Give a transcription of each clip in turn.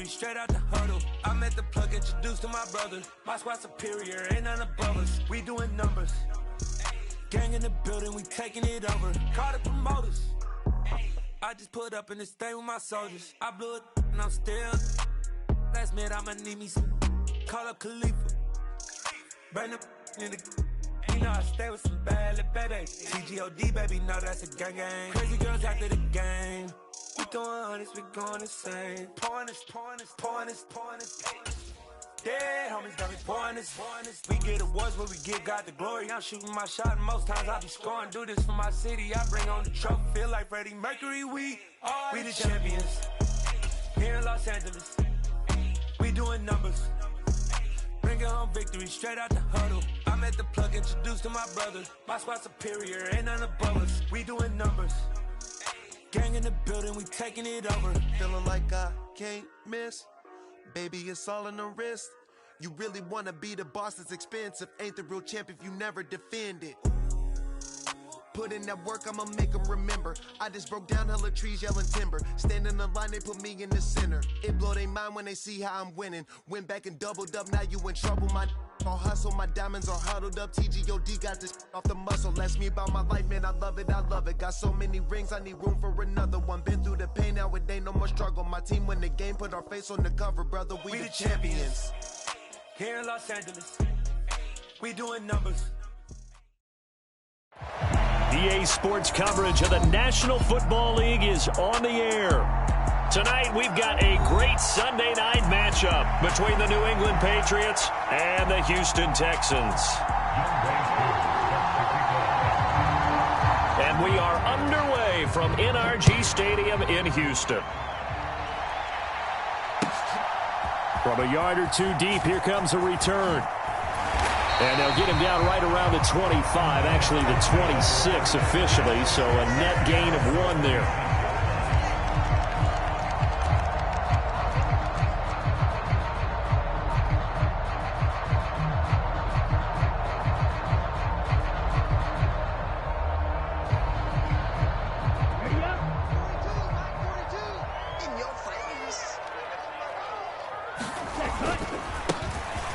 victory straight out the huddle. I'm at the plug, introduced to my brother. My squad superior, ain't none above us. We doing numbers. Gang in the building, we taking it over. Call the promoters. I just put up in this thing with my soldiers. I blew it and I'm still. Last minute I'ma need me some. Call up Khalifa. Burn up in the. You know I stay with some bad little baby. TGOD baby, know that's a gang gang. Crazy girls after the game. We throwing hundreds, we going insane. Pouring this. Yeah, homies got me pouring this. We get awards, but we give God the glory. I'm shooting my shot, and most times I be scoring. Do this for my city, I bring on the trophy. Feel like Freddie Mercury, we the champions. Here in Los Angeles, we doing numbers. Bringing home victory straight out the huddle. I'm at the plug, introduced to my brother. My squad superior, ain't none above us. We doing numbers. Gang in the building, we taking it over. Feeling like I can't miss. Baby, it's all in the wrist. You really wanna be the boss, it's expensive. Ain't the real champ if you never defend it. Put in that work, I'ma make them remember. I just broke down hella trees, yelling timber. Stand in the line, they put me in the center. It blow their mind when they see how I'm winning. Went back and doubled up, now you in trouble. My all hustle, my diamonds are huddled up. TGOD got this off the muscle. Ask me about my life, man, I love it. Got so many rings, I need room for another one. Been through the pain, now it ain't no more struggle. My team win the game, put our face on the cover, brother. We the champions. Here in Los Angeles, we doing numbers. EA Sports coverage of the National Football League is on the air. Tonight, we've got a great Sunday night matchup between the New England Patriots and the Houston Texans. And we are underway from NRG Stadium in Houston. From a yard or two deep, here comes a return. And they'll get him down right around the 25, actually the 26 officially, so a net gain of 1 there.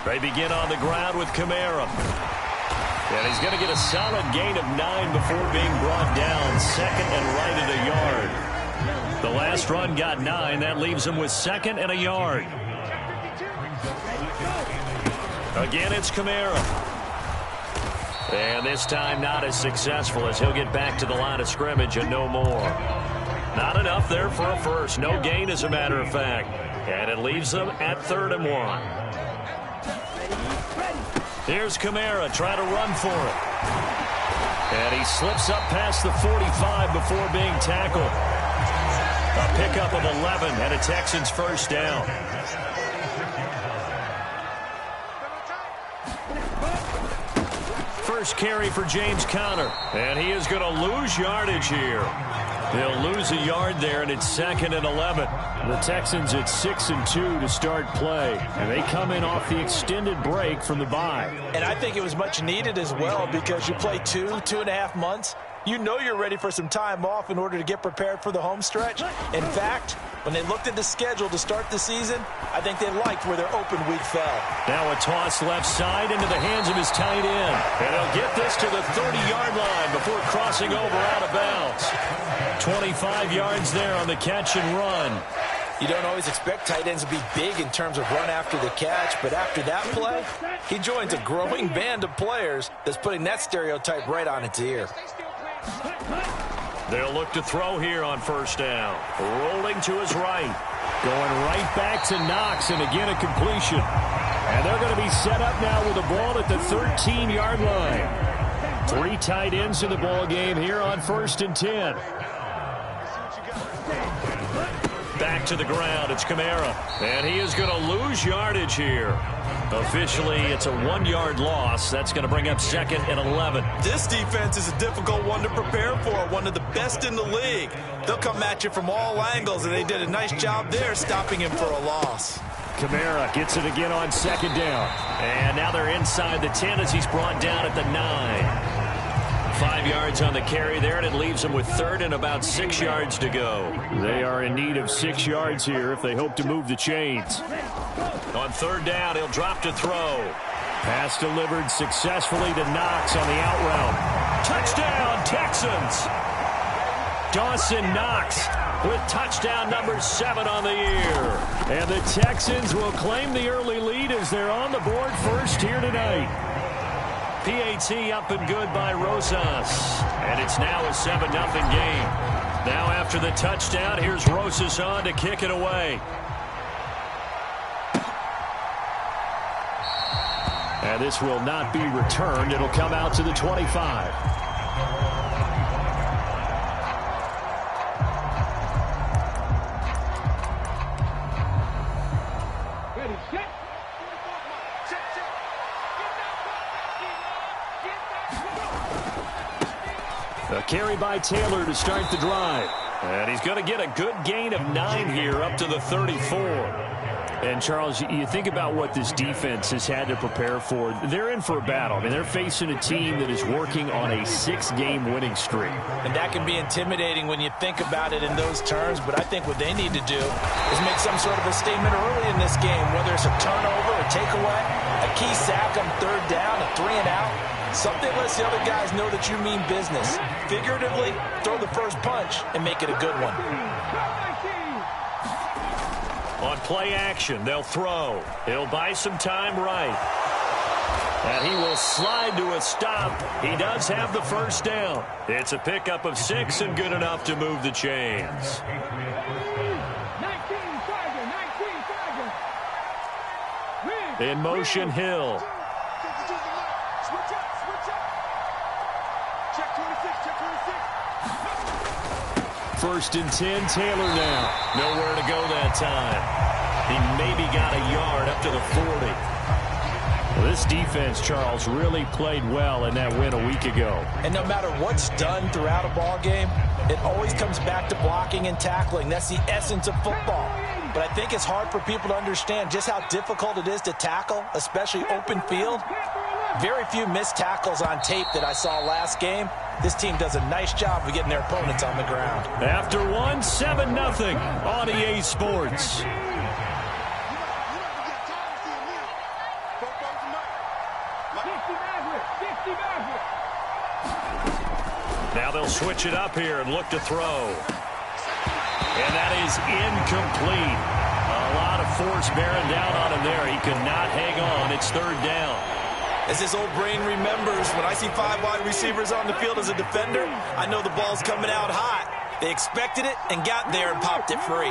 They begin on the ground with Kamara. And he's going to get a solid gain of 9 before being brought down. Second and right at a yard. The last run got 9. That leaves him with second and a yard. Again, it's Kamara. And this time not as successful as he'll get back to the line of scrimmage and no more. Not enough there for a first. No gain, as a matter of fact. And it leaves them at 3rd and 1. Here's Kamara trying to run for it. And he slips up past the 45 before being tackled. A pickup of 11 and a Texans first down. First carry for James Conner. And he is going to lose yardage here. They'll lose a yard there, and it's 2nd and 11. The Texans at 6-2 to start play. And they come in off the extended break from the bye. And I think it was much needed as well, because you play 2.5 months. You know you're ready for some time off in order to get prepared for the home stretch. In fact, when they looked at the schedule to start the season, I think they liked where their open week fell. Now a toss left side into the hands of his tight end. And he'll get this to the 30-yard line before crossing over out of bounds. 25 yards there on the catch and run. You don't always expect tight ends to be big in terms of run after the catch, but after that play, he joins a growing band of players that's putting that stereotype right on its ear. They'll look to throw here on first down. Rolling to his right. Going right back to Knox, and again a completion. And they're going to be set up now with the ball at the 13-yard line. 3 tight ends in the ball game here on 1st and 10. Back to the ground, it's Kamara. And he is going to lose yardage here. Officially, it's a 1-yard loss. That's going to bring up 2nd and 11. This defense is a difficult one to prepare for, one of the best in the league. They'll come at you from all angles, and they did a nice job there stopping him for a loss. Kamara gets it again on 2nd down. And now they're inside the 10 as he's brought down at the 9. 5 yards on the carry there, and it leaves them with third and about 6 yards to go. They are in need of 6 yards here if they hope to move the chains. On third down, he'll drop to throw. Pass delivered successfully to Knox on the out route. Touchdown, Texans! Dawson Knox with touchdown number 7 on the year. And the Texans will claim the early lead as they're on the board first here tonight. PAT up and good by Rosas. And it's now a 7-0 game. Now after the touchdown, here's Rosas on to kick it away. And this will not be returned. It'll come out to the 25. A carry by Taylor to start the drive. And he's going to get a good gain of 9 here up to the 34. And, Charles, you think about what this defense has had to prepare for. They're in for a battle. I mean, they're facing a team that is working on a 6-game winning streak. And that can be intimidating when you think about it in those terms. But I think what they need to do is make some sort of a statement early in this game, whether it's a turnover, a takeaway, a key sack on third down, a 3-and-out. Something lets the other guys know that you mean business. Figuratively, throw the first punch and make it a good one. On play action, they'll throw. He'll buy some time right. And he will slide to a stop. He does have the first down. It's a pickup of 6 and good enough to move the chains. 19, in motion, Hill. First and 10, Taylor now. Nowhere to go that time. He maybe got a yard up to the 40. Well, this defense, Charles, really played well in that win a week ago. And no matter what's done throughout a ball game, it always comes back to blocking and tackling. That's the essence of football. But I think it's hard for people to understand just how difficult it is to tackle, especially open field. Very few missed tackles on tape that I saw last game. This team does a nice job of getting their opponents on the ground. After one, 7-0 on EA Sports. Now they'll switch it up here and look to throw. And that is incomplete. A lot of force bearing down on him there. He could not hang on. It's third down. As his old brain remembers, when I see 5 wide receivers on the field as a defender, I know the ball's coming out hot. They expected it and got there and popped it free.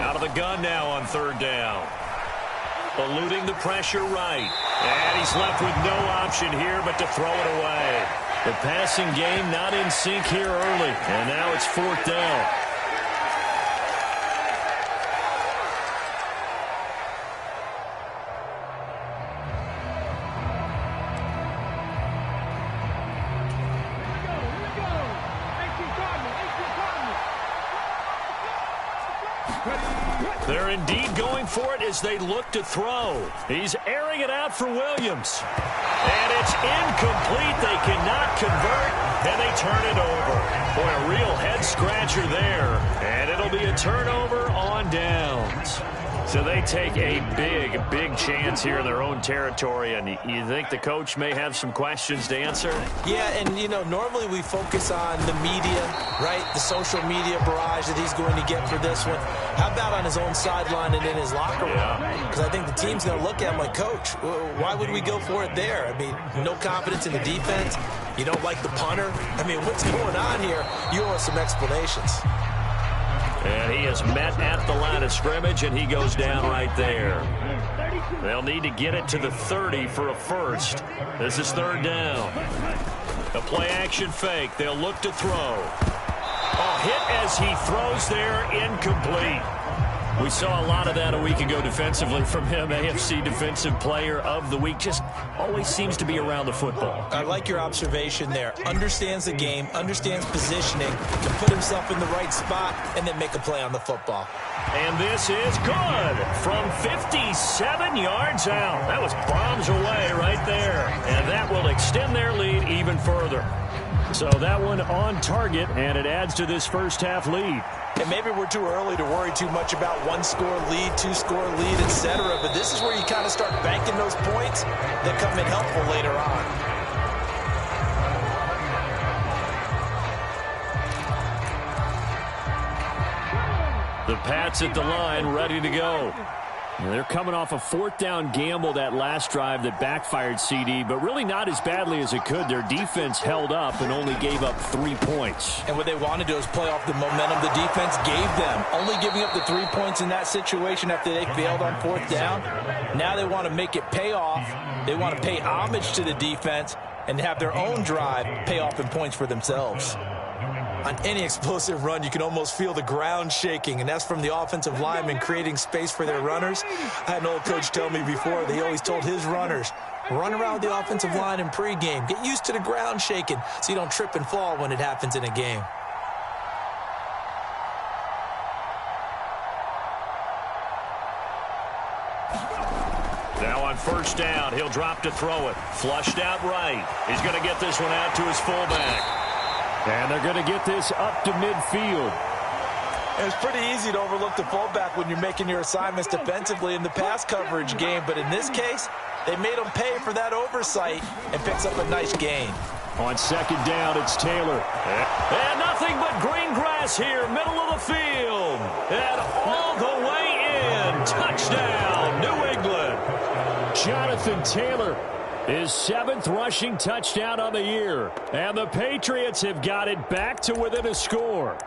Out of the gun now on third down. Eluding the pressure right. And he's left with no option here but to throw it away. The passing game not in sync here early. And now it's fourth down. They're indeed going for it as they look to throw. He's airing it out for Williams. And it's incomplete. They cannot convert, and they turn it over. Boy, a real head-scratcher there. And it'll be a turnover on downs. So they take a big chance here in their own territory, and you think the coach may have some questions to answer? Yeah, and, you know, normally we focus on the media, right, the social media barrage that he's going to get for this one. How about on his own sideline and in his locker room? Because I think the team's going to look at him like, Coach, why would we go for it there? I mean, no confidence in the defense. You don't like the punter. I mean, what's going on here? You owe us some explanations. And he is met at the line of scrimmage, and he goes down right there. They'll need to get it to the 30 for a first. This is third down. A play-action fake. They'll look to throw. A hit as he throws there, incomplete. We saw a lot of that a week ago defensively from him. AFC Defensive Player of the Week. Just always seems to be around the football. I like your observation there. Understands the game, understands positioning, can put himself in the right spot, and then make a play on the football. And this is good from 57 yards out. That was bombs away right there. And that will extend their lead even further. So that one on target, and it adds to this first half lead. And maybe we're too early to worry too much about one-score lead, two-score lead, etc. But this is where you kind of start banking those points that come in helpful later on. The Pats at the line, ready to go. They're coming off a 4th down gamble that last drive that backfired CD, but really not as badly as it could. Their defense held up and only gave up 3 points. And what they want to do is play off the momentum the defense gave them. Only giving up the 3 points in that situation after they failed on 4th down. Now they want to make it pay off. They want to pay homage to the defense and have their own drive pay off in points for themselves. On any explosive run, you can almost feel the ground shaking, and that's from the offensive linemen creating space for their runners. I had an old coach tell me before that he always told his runners, run around the offensive line in pregame. Get used to the ground shaking so you don't trip and fall when it happens in a game. Now on 1st down, he'll drop to throw it. Flushed out right. He's going to get this one out to his fullback. And they're going to get this up to midfield. It's pretty easy to overlook the fullback when you're making your assignments defensively in the pass coverage game. But in this case, they made him pay for that oversight and picks up a nice gain. On 2nd down, it's Taylor. And nothing but green grass here, middle of the field. And all the way in. Touchdown, New England. Jonathan Taylor. His 7th rushing touchdown on the year. And the Patriots have got it back to within a score.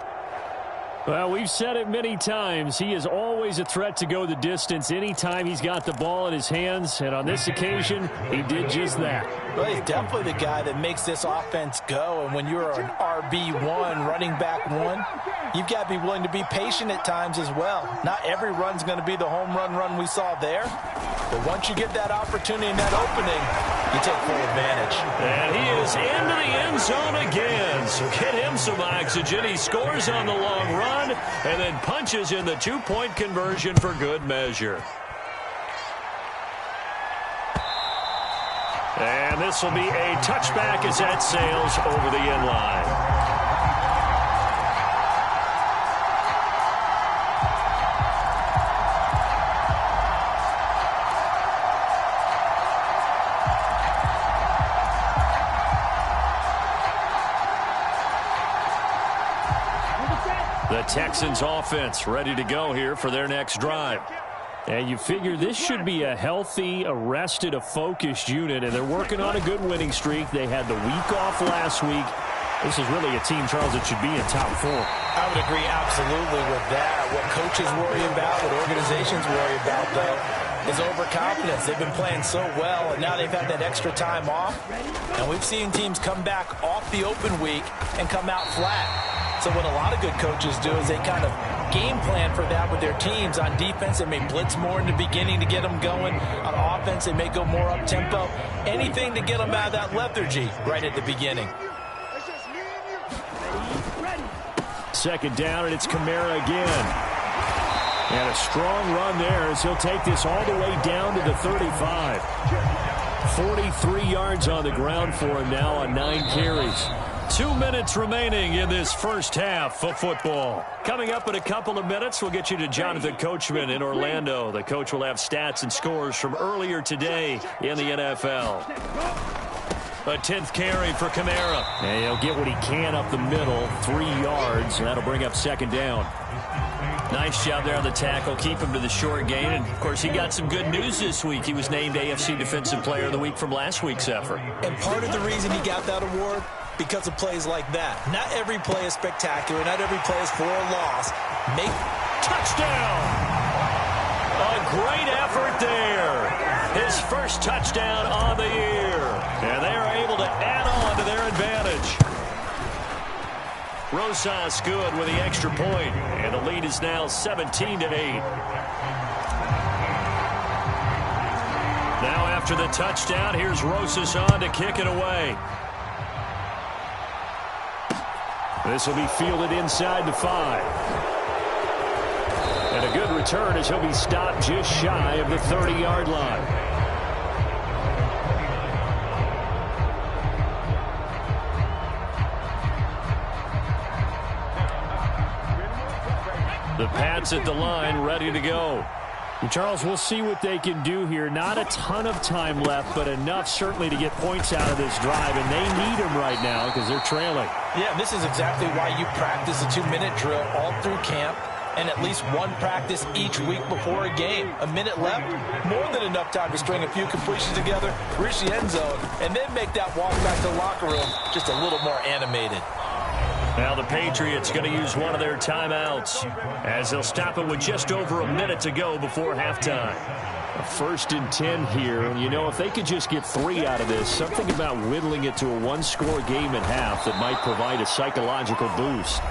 Well, we've said it many times. He is always a threat to go the distance anytime he's got the ball in his hands. And on this occasion, he did just that. Well, he's definitely the guy that makes this offense go. And when you're an RB1, running back 1, you've got to be willing to be patient at times as well. Not every run's going to be the home run we saw there. But once you get that opportunity and that opening, you take full advantage. And he is into the end zone again. So get him some oxygen. He scores on the long run and then punches in the 2-point conversion for good measure. And this will be a touchback as that sails over the end line. The Texans offense ready to go here for their next drive. And you figure this should be a healthy, a focused unit, and they're working on a good winning streak. They had the week off last week. This is really a team, Charles, that should be in top 4. I would agree absolutely with that. What coaches worry about, what organizations worry about, though, is overconfidence. They've been playing so well, and now they've had that extra time off. And we've seen teams come back off the open week and come out flat. So what a lot of good coaches do is they kind of game plan for that with their teams. On defense, they may blitz more in the beginning to get them going. On offense, they may go more up-tempo. Anything to get them out of that lethargy right at the beginning. 2nd down, and it's Kamara again. And a strong run there as he'll take this all the way down to the 35. 43 yards on the ground for him now on 9 carries. 2 minutes remaining in this first half of football. Coming up in a couple of minutes, we'll get you to Jonathan Coachman in Orlando. The coach will have stats and scores from earlier today in the NFL. A 10th carry for Kamara. And he'll get what he can up the middle, 3 yards, and that'll bring up 2nd down. Nice job there on the tackle. Keep him to the short gain. And, of course, he got some good news this week. He was named AFC Defensive Player of the Week from last week's effort. And part of the reason he got that award, because of plays like that. Not every play is spectacular. Not every play is for a loss. Touchdown! A great effort there. His first touchdown on the year. And they are able to add on to their advantage. Rosas good with the extra point, and the lead is now 17-8. Now after the touchdown, here's Rosas on to kick it away. This will be fielded inside the 5. And a good return as he'll be stopped just shy of the 30-yard line. The Pats at the line, ready to go. Charles, we'll see what they can do here. Not a ton of time left, but enough certainly to get points out of this drive, and they need them right now because they're trailing. Yeah, this is exactly why you practice a 2-minute drill all through camp and at least one practice each week before a game. A minute left, more than enough time to string a few completions together, reach the end zone, and then make that walk back to the locker room just a little more animated. Now the Patriots going to use one of their timeouts as they'll stop it with just over a minute to go before halftime. A 1st and 10 here. And, you know, if they could just get 3 out of this, something about whittling it to a one-score game at half that might provide a psychological boost.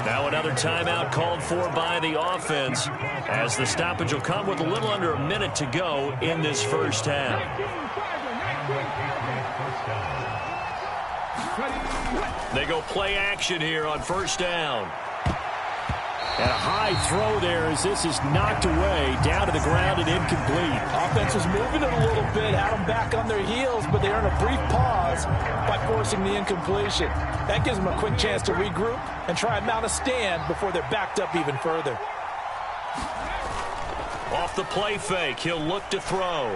Now another timeout called for by the offense as the stoppage will come with a little under a minute to go in this first half. They go play action here on 1st down. And a high throw there as this is knocked away, down to the ground and incomplete. Offense was moving it a little bit, had them back on their heels, but they earned a brief pause by forcing the incompletion. That gives them a quick chance to regroup and try and mount a stand before they're backed up even further. Off the play fake, he'll look to throw.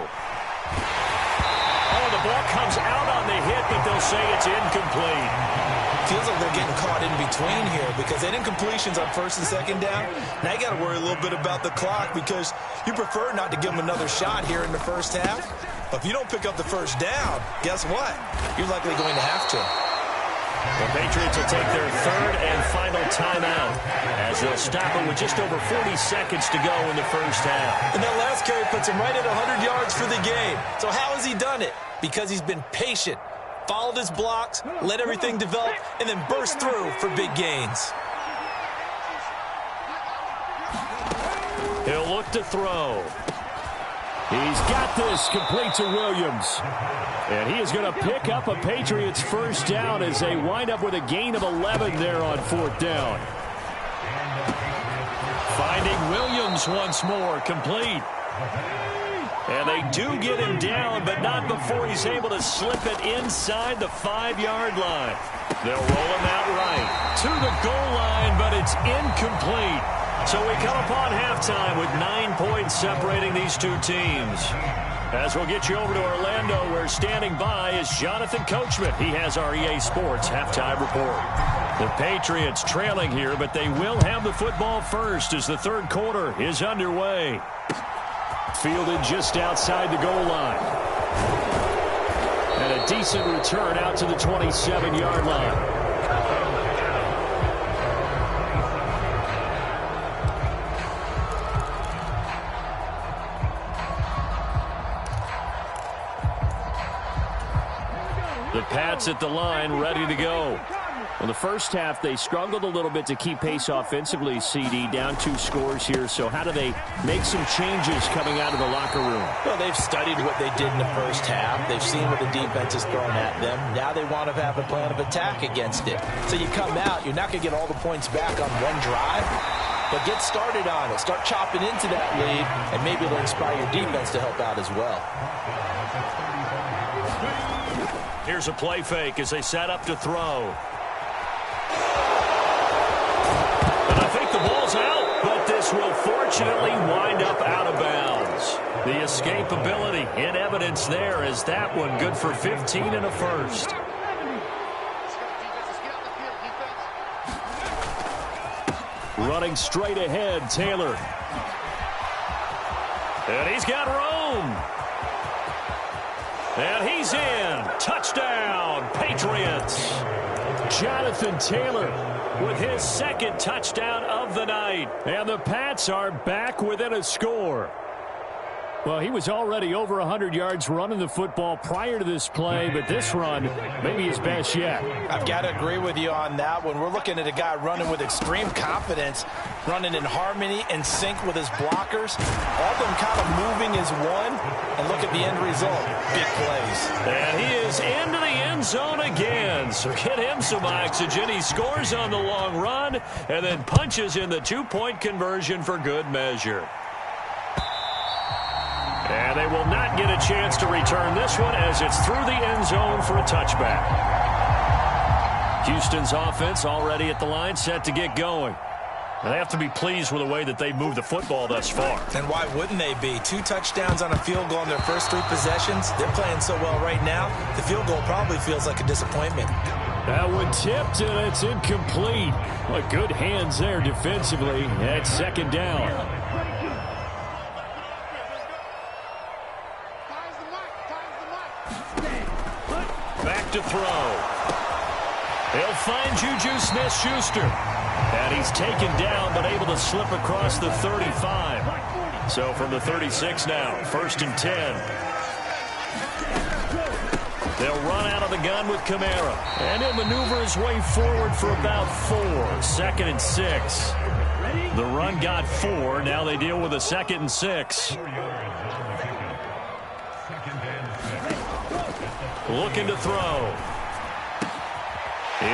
Oh, the ball comes out on the hit, but they'll say it's incomplete. Feels like they're getting caught in between here because they didn't completions on 1st and 2nd down. Now you got to worry a little bit about the clock because you prefer not to give them another shot here in the first half. But if you don't pick up the 1st down, guess what? You're likely going to have to. The Patriots will take their 3rd and final timeout as they'll stop it with just over 40 seconds to go in the first half. And that last carry puts him right at 100 yards for the game. So how has he done it? Because he's been patient, followed his blocks, let everything develop, and then burst through for big gains. He'll look to throw. He's got this, complete to Williams. And he is going to pick up a Patriots 1st down as they wind up with a gain of 11 there on 4th down. Finding Williams once more, complete. And they do get him down, but not before he's able to slip it inside the 5-yard line. They'll roll him out right to the goal line, but it's incomplete. So we come upon halftime with 9 points separating these two teams. As we'll get you over to Orlando, where standing by is Jonathan Coachman. He has our EA Sports halftime report. The Patriots trailing here, but they will have the football first as the 3rd quarter is underway. Fielded just outside the goal line. And a decent return out to the 27-yard line. The Pats at the line, ready to go. In the first half, they struggled a little bit to keep pace offensively, CD, down 2 scores here. So how do they make some changes coming out of the locker room? Well, they've studied what they did in the first half. They've seen what the defense has thrown at them. Now they want to have a plan of attack against it. So you come out, you're not going to get all the points back on one drive, but get started on it. Start chopping into that lead, and maybe it'll inspire your defense to help out as well. Here's a play fake as they set up to throw. And I think the ball's out, but this will fortunately wind up out of bounds. The escapability in evidence there as that one good for 15 and a first. Running straight ahead, Taylor. And he's got room. And he's in. Touchdown, Patriots. Jonathan Taylor with his 2nd touchdown of the night. And the Pats are back within a score. Well, he was already over 100 yards running the football prior to this play, but this run may be his best yet. I've got to agree with you on that one. We're looking at a guy running with extreme confidence, running in harmony and sync with his blockers. All of them kind of moving as one, and look at the end result. Big plays. And he is into the end zone again, so get him some oxygen. He scores on the long run and then punches in the two-point conversion for good measure. And they will not get a chance to return this one as it's through the end zone for a touchback. Houston's offense already at the line, set to get going. And they have to be pleased with the way that they've moved the football thus far. And why wouldn't they be? 2 touchdowns on a field goal in their first 3 possessions. They're playing so well right now, the field goal probably feels like a disappointment. That one tipped, and it's incomplete. But good hands there defensively at second down. Back to throw. He'll find Juju Smith-Schuster. And he's taken down, but able to slip across the 35. So from the 36 now, 1st and 10. They'll run out of the gun with Kamara. And he'll maneuver his way forward for about 4. 2nd and 6. The run got 4. Now they deal with a 2nd and 6. Looking to throw.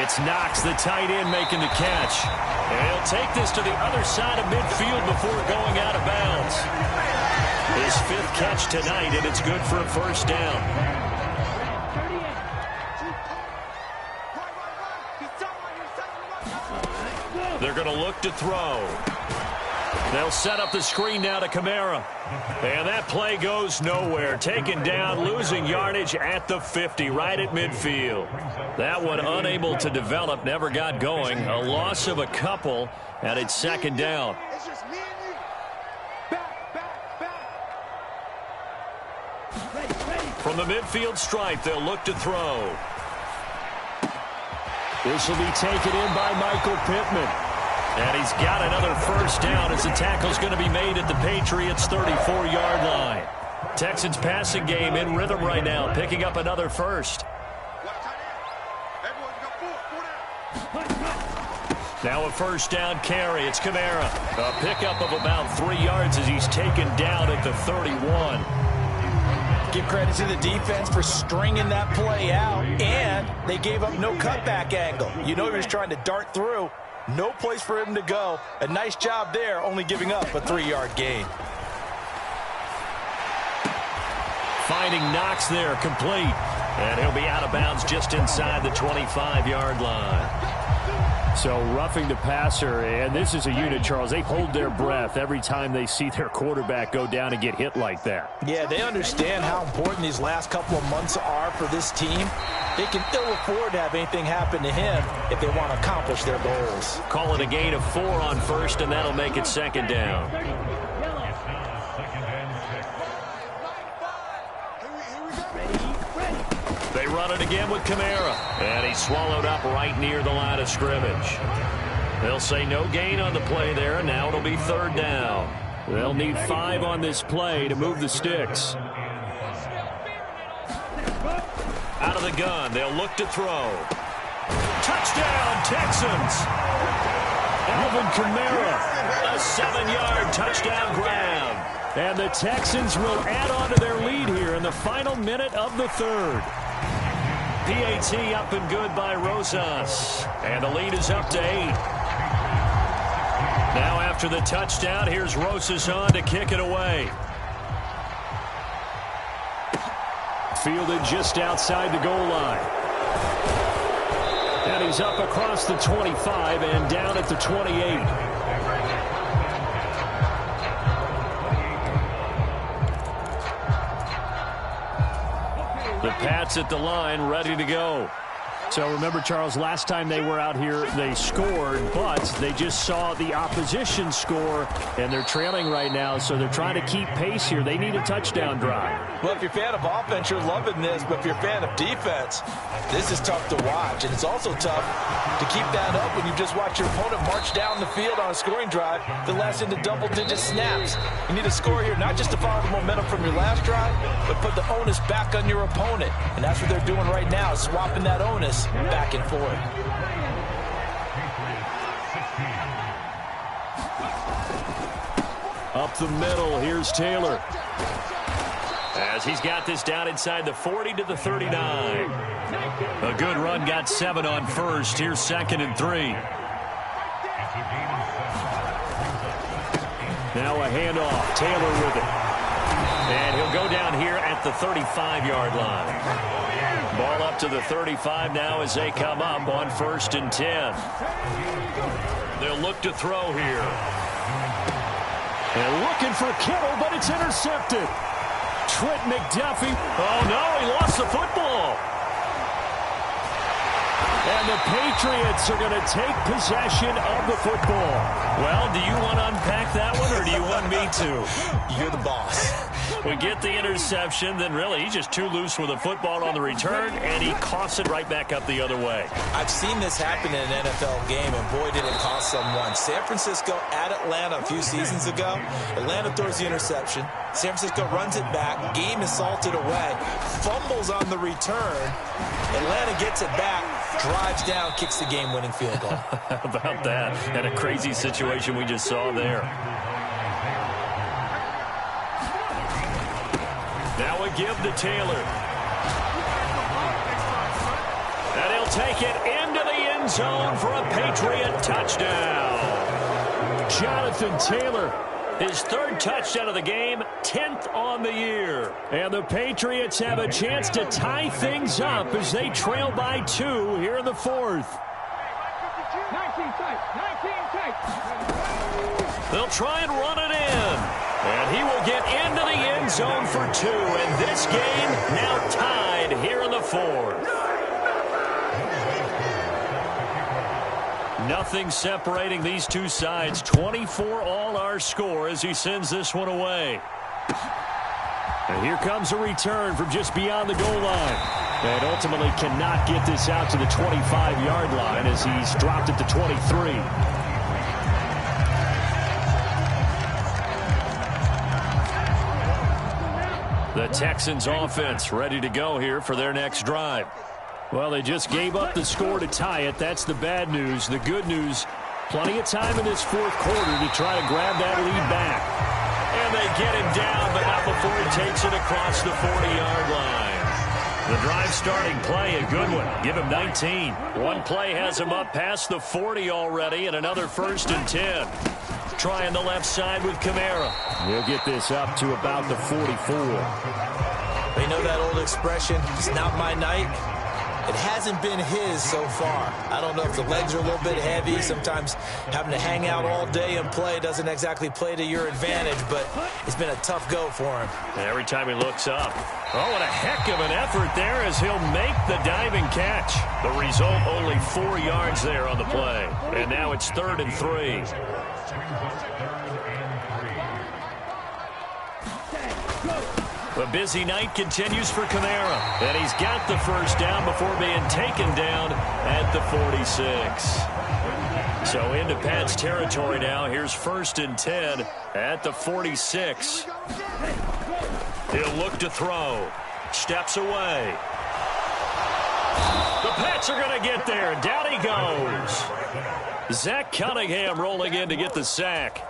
It's Knox, the tight end, making the catch. And he'll take this to the other side of midfield before going out of bounds. His 5th catch tonight, and it's good for a first down. They're going to look to throw. They'll set up the screen now to Kamara. And that play goes nowhere. Taken down, losing yardage at the 50, right at midfield. That one unable to develop, never got going. A loss of a couple, and it's 2nd down. From the midfield stripe, they'll look to throw. This will be taken in by Michael Pittman. And he's got another first down as the tackle's going to be made at the Patriots' 34-yard line. Texans passing game in rhythm right now, picking up another first. Now a first down carry. It's Kamara. A pickup of about 3 yards as he's taken down at the 31. Give credit to the defense for stringing that play out, and they gave up no cutback angle. You know he was trying to dart through. No place for him to go. A nice job there, only giving up a 3-yard gain. Finding Knox there, complete. And he'll be out of bounds just inside the 25-yard line. So roughing the passer, and this is a unit, Charles. They hold their breath every time they see their quarterback go down and get hit like that. Yeah, they understand how important these last couple of months are for this team. They can ill afford to have anything happen to him if they want to accomplish their goals. Call it a gain of 4 on first, and that'll make it 2nd down. They run it again with Kamara. And he's swallowed up right near the line of scrimmage. They'll say no gain on the play there. Now it'll be 3rd down. They'll need 5 on this play to move the sticks. Out of the gun. They'll look to throw. Touchdown, Texans. Alvin Kamara. A 7-yard touchdown grab. And the Texans will add on to their lead here in the final minute of the 3rd. PAT up and good by Rosas. And the lead is up to 8. Now after the touchdown, here's Rosas on to kick it away. Fielded just outside the goal line. And he's up across the 25 and down at the 28. The Pats at the line, ready to go. So remember, Charles, last time they were out here, they scored, but they just saw the opposition score, and they're trailing right now, so they're trying to keep pace here. They need a touchdown drive. Well, if you're a fan of offense, you're loving this, but if you're a fan of defense, this is tough to watch, and it's also tough to keep that up when you just watch your opponent march down the field on a scoring drive that lasts into double-digit snaps. You need a score here, not just to follow the momentum from your last drive, but put the onus back on your opponent, and that's what they're doing right now, swapping that onus back and forth. Up the middle, here's Taylor. As he's got this down inside the 40 to the 39. A good run, got 7 on first. Here's 2nd and 3. Now a handoff, Taylor with it. And he'll go down here at the 35-yard line. Ball up to the 35 now as they come up on 1st and 10. They'll look to throw here. And looking for Kittle, but it's intercepted. Trent McDuffie. Oh, no, he lost the football. And the Patriots are going to take possession of the football. Well, do you want to unpack that one, or do you want me to? You're the boss. We get the interception, then really he's just too loose with the football on the return, and he coughs it right back up the other way. I've seen this happen in an NFL game, and boy, did it cost someone. San Francisco at Atlanta a few seasons ago. Atlanta throws the interception. San Francisco runs it back. Game is salted away. Fumbles on the return. Atlanta gets it back, drives down, kicks the game-winning field goal. How about that? And a crazy situation we just saw there. Now a give to Taylor. And he'll take it into the end zone for a Patriot touchdown. Jonathan Taylor, his 3rd touchdown of the game, 10th on the year. And the Patriots have a chance to tie things up as they trail by 2 here in the 4th. They'll try and run it in. And he will get into the end zone for 2. And this game now tied here in the 4th. Nothing separating these two sides. 24 all our score as he sends this one away. And here comes a return from just beyond the goal line. And ultimately cannot get this out to the 25-yard line as he's dropped it to 23. The Texans offense ready to go here for their next drive. Well, they just gave up the score to tie it. That's the bad news. The good news, plenty of time in this 4th quarter to try to grab that lead back. And they get him down, but not before he takes it across the 40-yard line. The drive starting play, a good one. Give him 19. One play has him up past the 40 already, and another 1st and 10. Trying the left side with Kamara. He'll get this up to about the 44. They know that old expression, it's not my night. It hasn't been his so far. I don't know if the legs are a little bit heavy. Sometimes having to hang out all day and play doesn't exactly play to your advantage, but it's been a tough go for him. Every time he looks up. Oh, what a heck of an effort there as he'll make the diving catch. The result, only 4 yards there on the play. And now it's 3rd and 3. The busy night continues for Kamara. And he's got the 1st down before being taken down at the 46. So into Pat's territory now. Here's 1st and 10 at the 46. He'll look to throw. Steps away. The Pats are going to get there. Down he goes. Zach Cunningham rolling in to get the sack.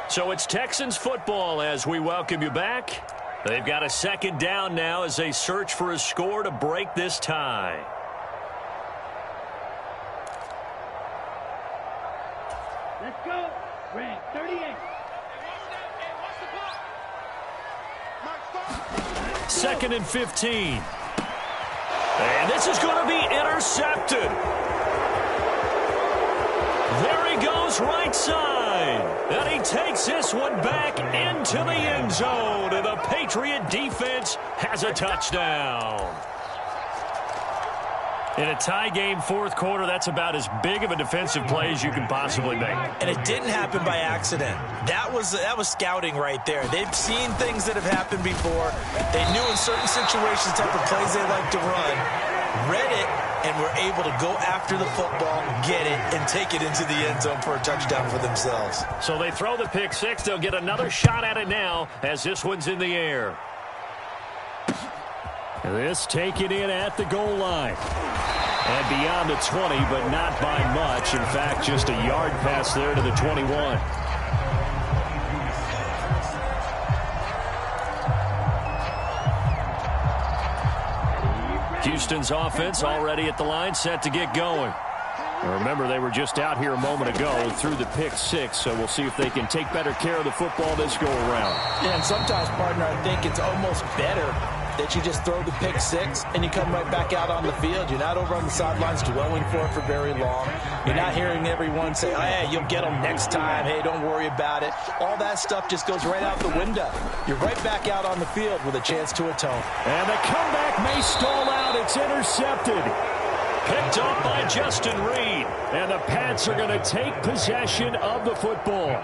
So it's Texans football as we welcome you back. They've got a 2nd down now as they search for a score to break this tie. Let's go. Red 38. 2nd and 15. And this is going to be intercepted. There he goes right side. line. And he takes this one back into the end zone. And the Patriot defense has a touchdown. In a tie game fourth quarter, that's about as big of a defensive play as you can possibly make. And it didn't happen by accident. That was scouting right there. They've seen things that have happened before. They knew in certain situations the type of plays they like to run, read it, and were able to go after the football, get it, and take it into the end zone for a touchdown for themselves. So they throw the pick six. They'll get another shot at it now as this one's in the air. This taken in at the goal line. And beyond the 20, but not by much. In fact, just a yard pass there to the 21. Houston's offense already at the line, set to get going. Now remember, they were just out here a moment ago through the pick six, so we'll see if they can take better care of the football this go-around. Yeah, and sometimes, partner, I think it's almost better that you just throw the pick six and you come right back out on the field. You're not over on the sidelines dwelling for it for very long. You're not hearing everyone say, oh, hey, you'll get them next time. Hey, don't worry about it. All that stuff just goes right out the window. You're right back out on the field with a chance to atone. And the comeback may stall out. It's intercepted. Picked up by Justin Reed. And the Pats are going to take possession of the football.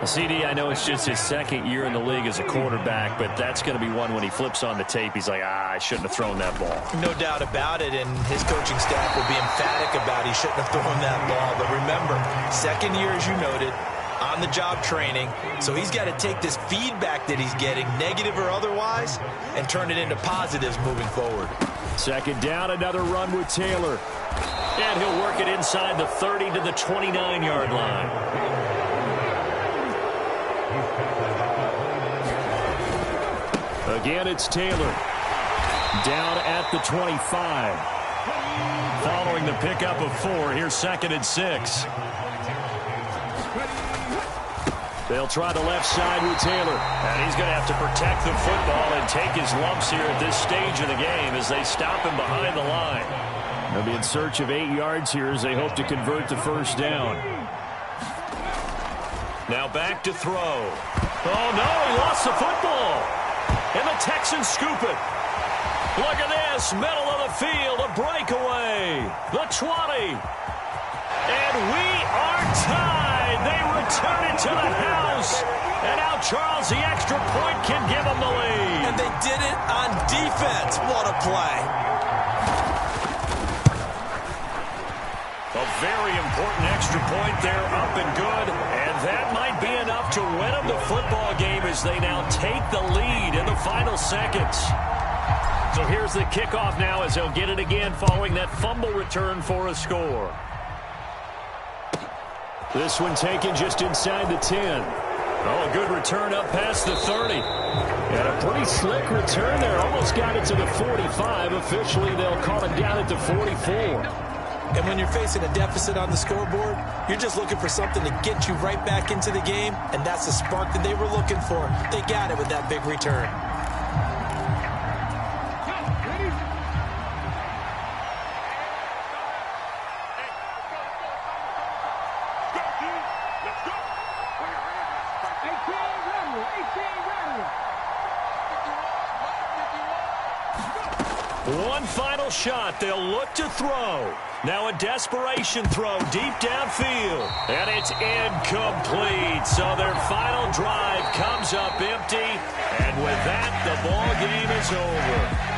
CD, I know it's just his second year in the league as a quarterback, but that's going to be one when he flips on the tape. He's like, I shouldn't have thrown that ball. No doubt about it, and his coaching staff will be emphatic about he shouldn't have thrown that ball. But remember, second year, as you noted, on-the-job training. So he's got to take this feedback that he's getting, negative or otherwise, and turn it into positives moving forward. Second down, another run with Taylor. And he'll work it inside the 30 to the 29-yard line. Again, it's Taylor. Down at the 25. Following the pickup of 4, here's 2nd and 6. They'll try the left side with Taylor. And he's going to have to protect the football and take his lumps here at this stage of the game as they stop him behind the line. They'll be in search of 8 yards here as they hope to convert the first down. Now back to throw. Oh, no, he lost the football. And the Texans scoop it. Look at this, middle of the field, a breakaway. The 20. And we are tied. They return it to the house. And now Charles, the extra point, can give them the lead. And they did it on defense. What a play. A very important extra point there, up and good. And that might be enough to win them the football game as they now take the lead in the final seconds. So here's the kickoff now as they'll get it again following that fumble return for a score. This one taken just inside the 10. Oh, a good return up past the 30. And a pretty slick return there. Almost got it to the 45. Officially, they'll call it down at the 44. And when you're facing a deficit on the scoreboard, you're just looking for something to get you right back into the game, and that's the spark that they were looking for. They got it with that big return. One final shot. They'll look to throw. Now a desperation throw deep downfield. And it's incomplete. So their final drive comes up empty. And with that, the ball game is over.